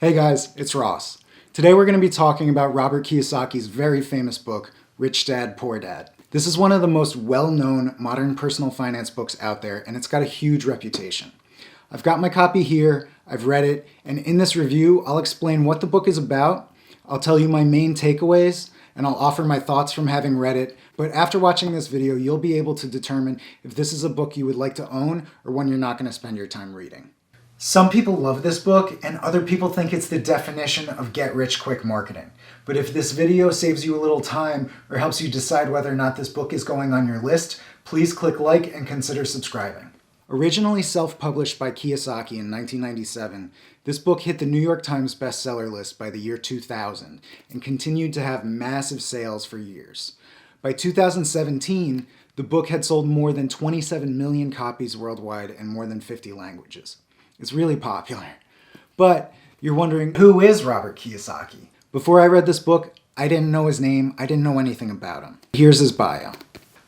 Hey guys, it's Ross. Today we're going to be talking about Robert Kiyosaki's very famous book, Rich Dad, Poor Dad. This is one of the most well-known modern personal finance books out there, and it's got a huge reputation. I've got my copy here, I've read it, and in this review, I'll explain what the book is about, I'll tell you my main takeaways, and I'll offer my thoughts from having read it, but after watching this video, you'll be able to determine if this is a book you would like to own or one you're not going to spend your time reading. Some people love this book, and other people think it's the definition of get-rich-quick marketing. But if this video saves you a little time or helps you decide whether or not this book is going on your list, please click like and consider subscribing. Originally self-published by Kiyosaki in 1997, this book hit the New York Times Bestseller list by the year 2000 and continued to have massive sales for years. By 2017, the book had sold more than 27 million copies worldwide in more than 50 languages. It's really popular. But you're wondering, who is Robert Kiyosaki? Before I read this book, I didn't know his name, I didn't know anything about him. Here's his bio.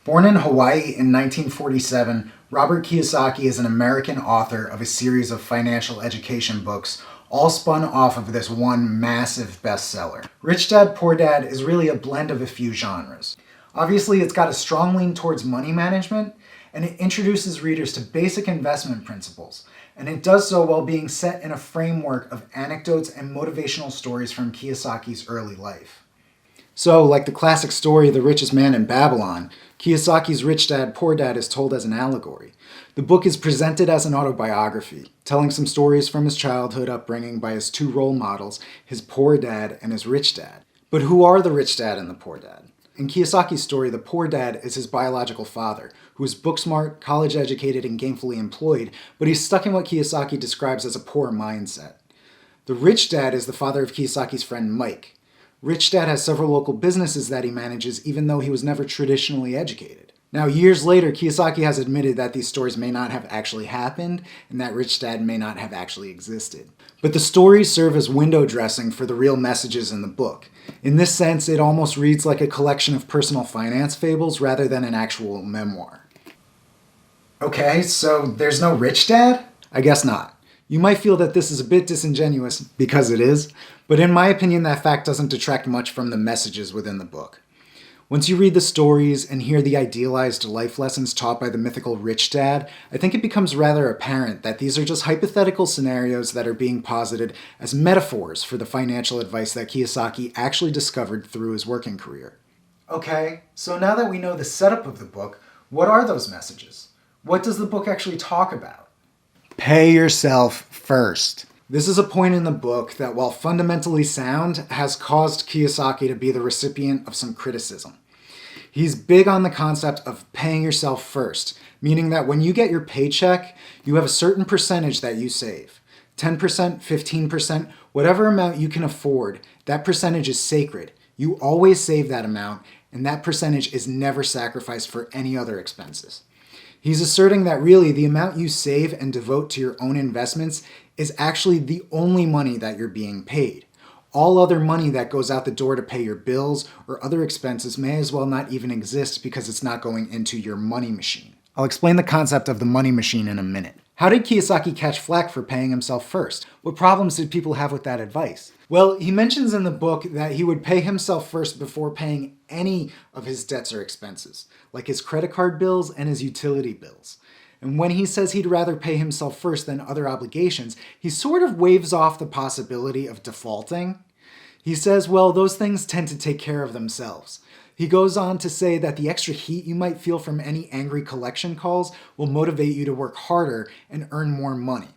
Born in Hawaii in 1947, Robert Kiyosaki is an American author of a series of financial education books, all spun off of this one massive bestseller. Rich Dad, Poor Dad is really a blend of a few genres. Obviously, it's got a strong lean towards money management, and it introduces readers to basic investment principles, and it does so while being set in a framework of anecdotes and motivational stories from Kiyosaki's early life. So, like the classic story The Richest Man in Babylon, Kiyosaki's Rich Dad, Poor Dad is told as an allegory. The book is presented as an autobiography, telling some stories from his childhood upbringing by his two role models, his poor dad and his rich dad. But who are the rich dad and the poor dad? In Kiyosaki's story, the poor dad is his biological father, who is book-smart, college-educated, and gainfully employed, but he's stuck in what Kiyosaki describes as a poor mindset. The rich dad is the father of Kiyosaki's friend Mike. Rich Dad has several local businesses that he manages, even though he was never traditionally educated. Now, years later, Kiyosaki has admitted that these stories may not have actually happened, and that Rich Dad may not have actually existed. But the stories serve as window dressing for the real messages in the book. In this sense, it almost reads like a collection of personal finance fables rather than an actual memoir. Okay, so there's no Rich Dad? I guess not. You might feel that this is a bit disingenuous, because it is, but in my opinion that fact doesn't detract much from the messages within the book. Once you read the stories and hear the idealized life lessons taught by the mythical Rich Dad, I think it becomes rather apparent that these are just hypothetical scenarios that are being posited as metaphors for the financial advice that Kiyosaki actually discovered through his working career. Okay, so now that we know the setup of the book, what are those messages? What does the book actually talk about? Pay yourself first. This is a point in the book that, while fundamentally sound, has caused Kiyosaki to be the recipient of some criticism. He's big on the concept of paying yourself first, meaning that when you get your paycheck, you have a certain percentage that you save. 10%, 15%, whatever amount you can afford, that percentage is sacred. You always save that amount, and that percentage is never sacrificed for any other expenses. He's asserting that really the amount you save and devote to your own investments is actually the only money that you're being paid. All other money that goes out the door to pay your bills or other expenses may as well not even exist because it's not going into your money machine. I'll explain the concept of the money machine in a minute. How did Kiyosaki catch flack for paying himself first? What problems did people have with that advice? Well, he mentions in the book that he would pay himself first before paying any of his debts or expenses, like his credit card bills and his utility bills. And when he says he'd rather pay himself first than other obligations, he sort of waves off the possibility of defaulting. He says, well, those things tend to take care of themselves. He goes on to say that the extra heat you might feel from any angry collection calls will motivate you to work harder and earn more money.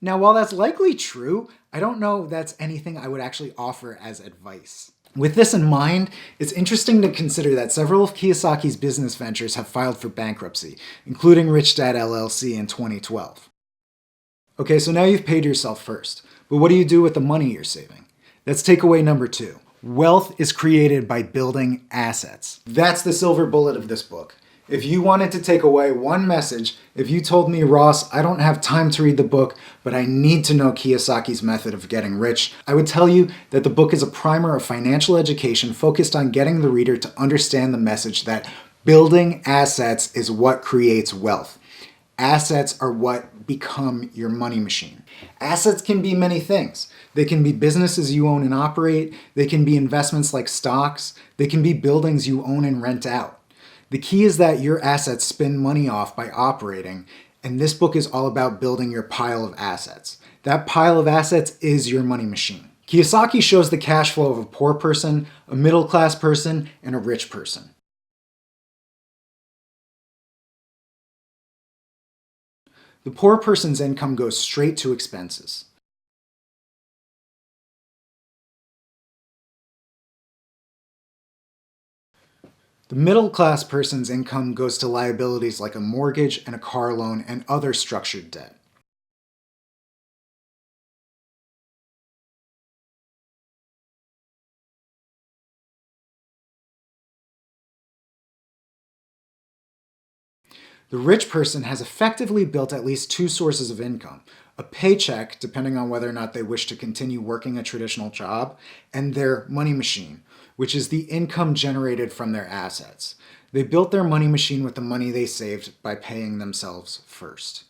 Now, while that's likely true, I don't know that's anything I would actually offer as advice. With this in mind, it's interesting to consider that several of Kiyosaki's business ventures have filed for bankruptcy, including Rich Dad LLC in 2012. Okay, so now you've paid yourself first, but what do you do with the money you're saving? That's takeaway number 2. Wealth is created by building assets. That's the silver bullet of this book. If you wanted to take away one message, if you told me, Ross, I don't have time to read the book, but I need to know Kiyosaki's method of getting rich, I would tell you that the book is a primer of financial education focused on getting the reader to understand the message that building assets is what creates wealth. Assets are what become your money machine. Assets can be many things. They can be businesses you own and operate. They can be investments like stocks. They can be buildings you own and rent out. The key is that your assets spin money off by operating, and this book is all about building your pile of assets. That pile of assets is your money machine. Kiyosaki shows the cash flow of a poor person, a middle-class person, and a rich person. The poor person's income goes straight to expenses. The middle-class person's income goes to liabilities like a mortgage and a car loan and other structured debt. The rich person has effectively built at least two sources of income: a paycheck, depending on whether or not they wish to continue working a traditional job, and their money machine, which is the income generated from their assets. They built their money machine with the money they saved by paying themselves first.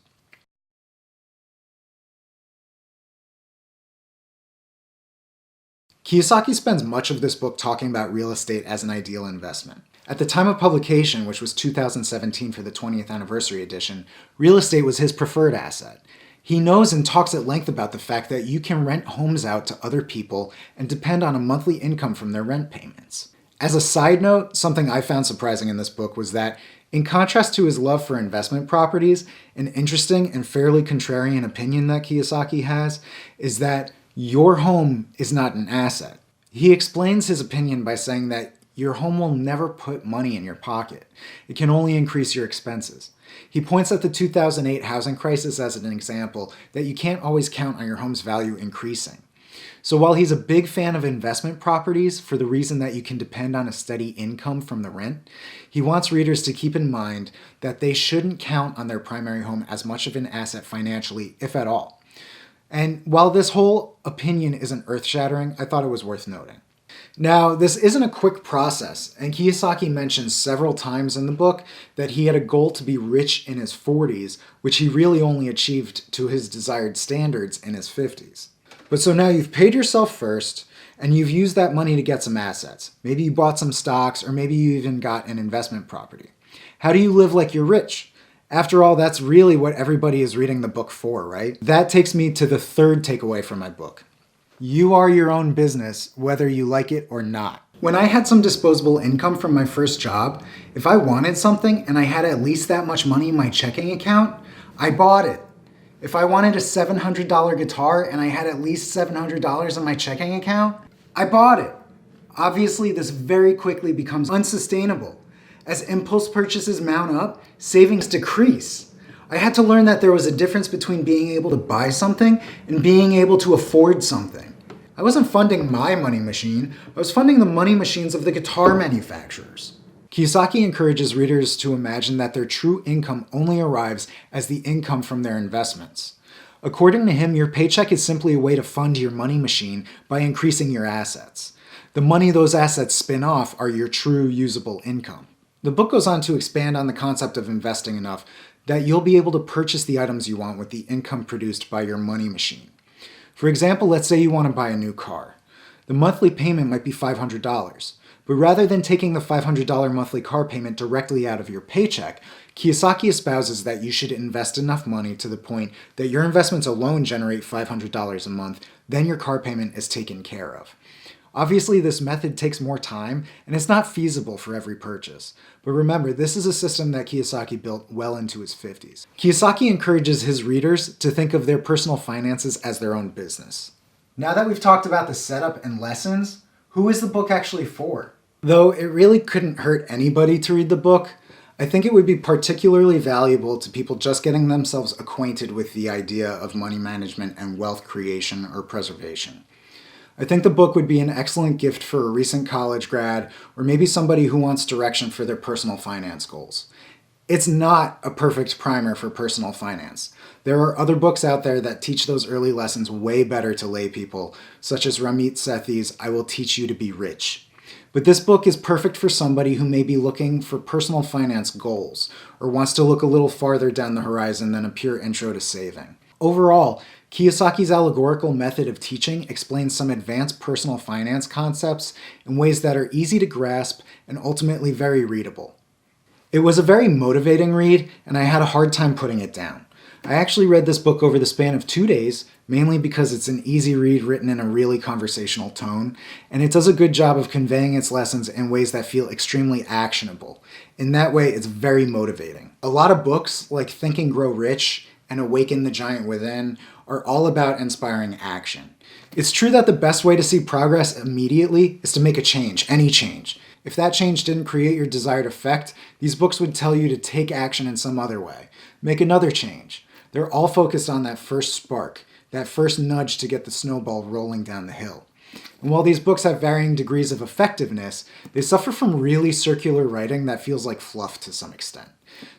Kiyosaki spends much of this book talking about real estate as an ideal investment. At the time of publication, which was 2017 for the 20th anniversary edition, real estate was his preferred asset. He knows and talks at length about the fact that you can rent homes out to other people and depend on a monthly income from their rent payments. As a side note, something I found surprising in this book was that, in contrast to his love for investment properties, an interesting and fairly contrarian opinion that Kiyosaki has is that your home is not an asset. He explains his opinion by saying that your home will never put money in your pocket. It can only increase your expenses. He points at the 2008 housing crisis as an example that you can't always count on your home's value increasing. So while he's a big fan of investment properties for the reason that you can depend on a steady income from the rent, he wants readers to keep in mind that they shouldn't count on their primary home as much of an asset financially, if at all. And while this whole opinion isn't earth-shattering, I thought it was worth noting. Now, this isn't a quick process, and Kiyosaki mentions several times in the book that he had a goal to be rich in his 40s, which he really only achieved to his desired standards in his 50s. But so now you've paid yourself first, and you've used that money to get some assets. Maybe you bought some stocks, or maybe you even got an investment property. How do you live like you're rich? After all, that's really what everybody is reading the book for, right? That takes me to the third takeaway from my book. You are your own business, whether you like it or not. When I had some disposable income from my first job, if I wanted something and I had at least that much money in my checking account, I bought it. If I wanted a $700 guitar and I had at least $700 in my checking account, I bought it. Obviously, this very quickly becomes unsustainable. As impulse purchases mount up, savings decrease. I had to learn that there was a difference between being able to buy something and being able to afford something. I wasn't funding my money machine, I was funding the money machines of the guitar manufacturers. Kiyosaki encourages readers to imagine that their true income only arrives as the income from their investments. According to him, your paycheck is simply a way to fund your money machine by increasing your assets. The money those assets spin off are your true usable income. The book goes on to expand on the concept of investing enough that you'll be able to purchase the items you want with the income produced by your money machine. For example, let's say you want to buy a new car. The monthly payment might be $500, but rather than taking the $500 monthly car payment directly out of your paycheck, Kiyosaki espouses that you should invest enough money to the point that your investments alone generate $500 a month, then your car payment is taken care of. Obviously, this method takes more time, and it's not feasible for every purchase. But remember, this is a system that Kiyosaki built well into his 50s. Kiyosaki encourages his readers to think of their personal finances as their own business. Now that we've talked about the setup and lessons, who is the book actually for? Though it really couldn't hurt anybody to read the book, I think it would be particularly valuable to people just getting themselves acquainted with the idea of money management and wealth creation or preservation. I think the book would be an excellent gift for a recent college grad or maybe somebody who wants direction for their personal finance goals. It's not a perfect primer for personal finance. There are other books out there that teach those early lessons way better to lay people, such as Ramit Sethi's I Will Teach You to Be Rich. But this book is perfect for somebody who may be looking for personal finance goals or wants to look a little farther down the horizon than a pure intro to saving. Overall, Kiyosaki's allegorical method of teaching explains some advanced personal finance concepts in ways that are easy to grasp and ultimately very readable. It was a very motivating read, and I had a hard time putting it down. I actually read this book over the span of 2 days, mainly because it's an easy read written in a really conversational tone, and it does a good job of conveying its lessons in ways that feel extremely actionable. In that way, it's very motivating. A lot of books, like Think and Grow Rich and Awaken the Giant Within, are all about inspiring action. It's true that the best way to see progress immediately is to make a change, any change. If that change didn't create your desired effect, these books would tell you to take action in some other way. Make another change. They're all focused on that first spark, that first nudge to get the snowball rolling down the hill. And while these books have varying degrees of effectiveness, they suffer from really circular writing that feels like fluff to some extent.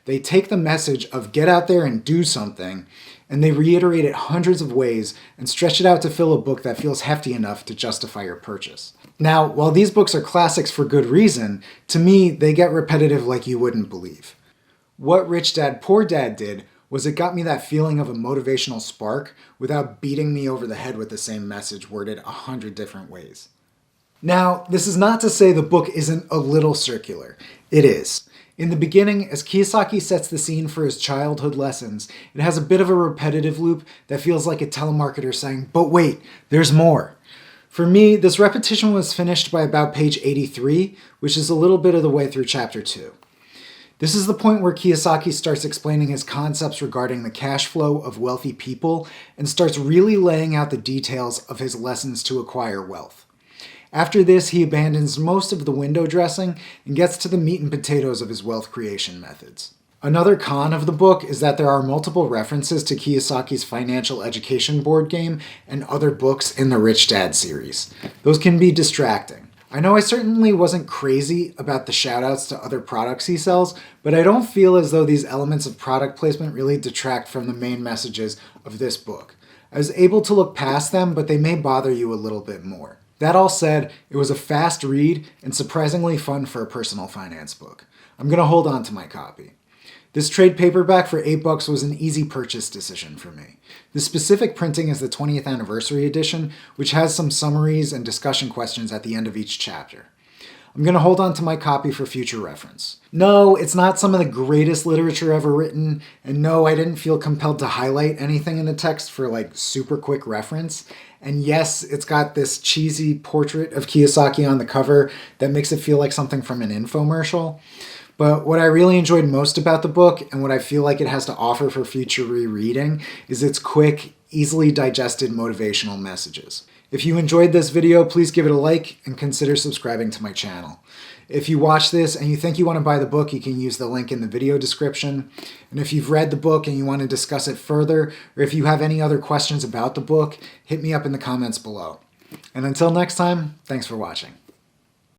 They take the message of get out there and do something, and they reiterate it hundreds of ways and stretch it out to fill a book that feels hefty enough to justify your purchase. Now, while these books are classics for good reason, to me, they get repetitive like you wouldn't believe. What Rich Dad Poor Dad did was it got me that feeling of a motivational spark without beating me over the head with the same message worded 100 different ways. Now, this is not to say the book isn't a little circular. It is. In the beginning, as Kiyosaki sets the scene for his childhood lessons, it has a bit of a repetitive loop that feels like a telemarketer saying, "But wait, there's more." For me, this repetition was finished by about page 83, which is a little bit of the way through chapter 2. This is the point where Kiyosaki starts explaining his concepts regarding the cash flow of wealthy people and starts really laying out the details of his lessons to acquire wealth. After this, he abandons most of the window dressing and gets to the meat and potatoes of his wealth creation methods. Another con of the book is that there are multiple references to Kiyosaki's financial education board game and other books in the Rich Dad series. Those can be distracting. I know I certainly wasn't crazy about the shoutouts to other products he sells, but I don't feel as though these elements of product placement really detract from the main messages of this book. I was able to look past them, but they may bother you a little bit more. That all said, it was a fast read and surprisingly fun for a personal finance book. I'm going to hold on to my copy. This trade paperback for $8 was an easy purchase decision for me. The specific printing is the 20th anniversary edition, which has some summaries and discussion questions at the end of each chapter. I'm going to hold on to my copy for future reference. No, it's not some of the greatest literature ever written, and no, I didn't feel compelled to highlight anything in the text for super quick reference. And yes, it's got this cheesy portrait of Kiyosaki on the cover that makes it feel like something from an infomercial. But what I really enjoyed most about the book, and what I feel like it has to offer for future rereading, is its quick, easily digested motivational messages. If you enjoyed this video, please give it a like and consider subscribing to my channel. If you watch this and you think you want to buy the book, you can use the link in the video description. And if you've read the book and you want to discuss it further, or if you have any other questions about the book, hit me up in the comments below. And until next time, thanks for watching.